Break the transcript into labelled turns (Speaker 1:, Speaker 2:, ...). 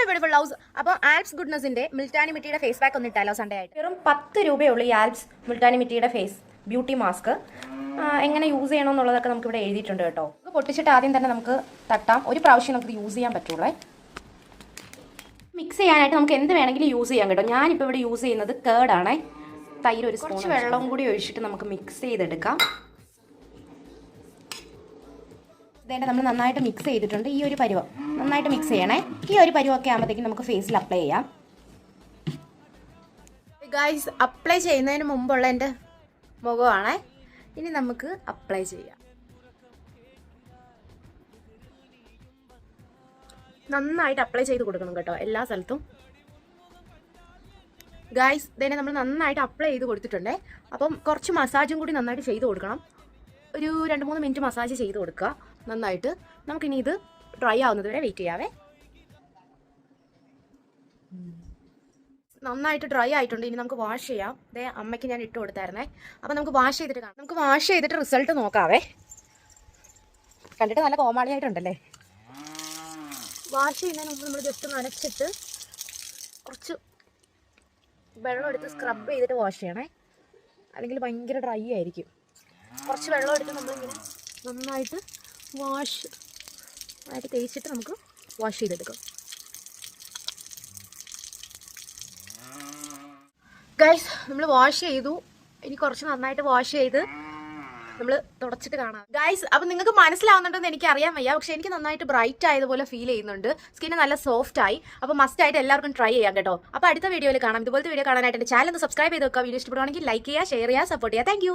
Speaker 1: My beautiful loves. അപ്പോൾ Alps ഗുഡ്നസിന്റെ മുൾട്ടാനി മിട്ടിയുടെ ഫേസ് പാക്ക് ഒന്ന് ഇട്ടാലോ സൺഡേ ആയിട്ട്. വെറും 10 രൂപയുള്ളൂ ഈ ആൽപ്സ് മുൾട്ടാനി മിട്ടിയുടെ ഫേസ് ബ്യൂട്ടി മാസ്ക്. എങ്ങനെ യൂസ് ചെയ്യണമെന്നുള്ളതൊക്കെ നമുക്ക് ഇവിടെ എഴുതിയിട്ടുണ്ട് കേട്ടോ. ഇത് പൊട്ടിച്ചിട്ട് ആദ്യം തന്നെ നമുക്ക് തട്ടാം. ഒരു പ്രാവശ്യം നമുക്ക് യൂസ് ചെയ്യാൻ പറ്റുള്ളൂ. മിക്സ് ചെയ്യാനായിട്ട് നമുക്ക് എന്ത് വേണമെങ്കിലും യൂസ് ചെയ്യാം കേട്ടോ. ഞാനിപ്പോൾ ഇവിടെ യൂസ് ചെയ്യുന്നത് കേർഡാണേ. തൈര് ഒരു കുറച്ച് വെള്ളം കൂടി ഒഴിച്ചിട്ട് നമുക്ക് മിക്സ് ചെയ്തെടുക്കാം. ഇതേണ്ട നമ്മൾ നന്നായിട്ട് മിക്സ് ചെയ്തിട്ടുണ്ട്. ഈ ഒരു പരുവം നന്നായിട്ട് മിക്സ് ചെയ്യണേ. ഈ ഒരു പരുവമൊക്കെ ആകുമ്പോഴത്തേക്കും നമുക്ക് ഫേസിൽ അപ്ലൈ ചെയ്യാം. ഗൈസ്, അപ്ലൈ ചെയ്യുന്നതിന് മുമ്പുള്ള എൻ്റെ മുഖമാണേ. ഇനി നമുക്ക് അപ്ലൈ ചെയ്യാം. നന്നായിട്ട് അപ്ലൈ ചെയ്ത് കൊടുക്കണം കേട്ടോ എല്ലാ സ്ഥലത്തും. ഗൈസ്, ഇതിനെ നമ്മൾ നന്നായിട്ട് അപ്ലൈ ചെയ്ത് കൊടുത്തിട്ടുണ്ടേ. അപ്പം കുറച്ച് മസാജും കൂടി നന്നായിട്ട് ചെയ്ത് കൊടുക്കണം. ഒരു 2-3 മിനിറ്റ് മസാജ് ചെയ്ത് കൊടുക്കുക നന്നായിട്ട്. നമുക്കിനി ഇത് ഡ്രൈ ആവുന്നത് വരെ വെയിറ്റ് ചെയ്യാവേ. നന്നായിട്ട് ഡ്രൈ ആയിട്ടുണ്ട്. ഇനി നമുക്ക് വാഷ് ചെയ്യാം. ദേ അമ്മയ്ക്ക് ഞാൻ ഇട്ട് കൊടുത്തായിരുന്നേ. അപ്പം നമുക്ക് വാഷ് ചെയ്തിട്ട് കാണാം. നമുക്ക് വാഷ് ചെയ്തിട്ട് റിസൾട്ട് നോക്കാവേ. കണ്ടിട്ട് നല്ല കോമാളിയായിട്ടുണ്ടല്ലേ. വാഷ് ചെയ്യുന്നതിന് മുമ്പ് നമ്മൾ ജസ്റ്റ് നനച്ചിട്ട് കുറച്ച് വെള്ളം എടുത്ത് സ്ക്രബ് ചെയ്തിട്ട് വാഷ് ചെയ്യണേ. അല്ലെങ്കിൽ ഭയങ്കര ഡ്രൈ ആയിരിക്കും. കുറച്ച് വെള്ളം എടുത്ത് നമ്മളിങ്ങനെ നന്നായിട്ട് വാഷ് ആയിട്ട് തേച്ചിട്ട് നമുക്ക് വാഷ് ചെയ്തെടുക്കാം. ഗൈസ്, നമ്മൾ വാഷ് ചെയ്തു. ഇനി കുറച്ച് നന്നായിട്ട് വാഷ് ചെയ്ത് നമ്മൾ തുടച്ചിട്ട് കാണാം. ഗൈസ്, അപ്പം നിങ്ങൾക്ക് മനസ്സിലാവുന്നുണ്ടെന്ന് എനിക്ക് അറിയാൻ വയ്യ. പക്ഷേ എനിക്ക് നന്നായിട്ട് ബ്രൈറ്റ് ആയതുപോലെ ഫീൽ ചെയ്യുന്നുണ്ട്. സ്കിന്ന് നല്ല സോഫ്റ്റ് ആയി. അപ്പോൾ മസ്റ്റ് ആയിട്ട് എല്ലാവർക്കും ട്രൈ ചെയ്യാം കേട്ടോ. അപ്പോൾ അടുത്ത വീഡിയോയിൽ കാണാം. ഇതുപോലത്തെ വീഡിയോ കാണാനായിട്ട് എൻ്റെ ചാനൽ ഒന്ന് സബ്സ്ക്രൈബ് ചെയ്ത് വെക്കുക. വീഡിയോ ഇഷ്ടപ്പെടുവാണെങ്കിൽ ലൈക്ക് ചെയ്യുക, ഷെയർ ചെയ്യുക, സപ്പോർട്ട് ചെയ്യുക. താങ്ക്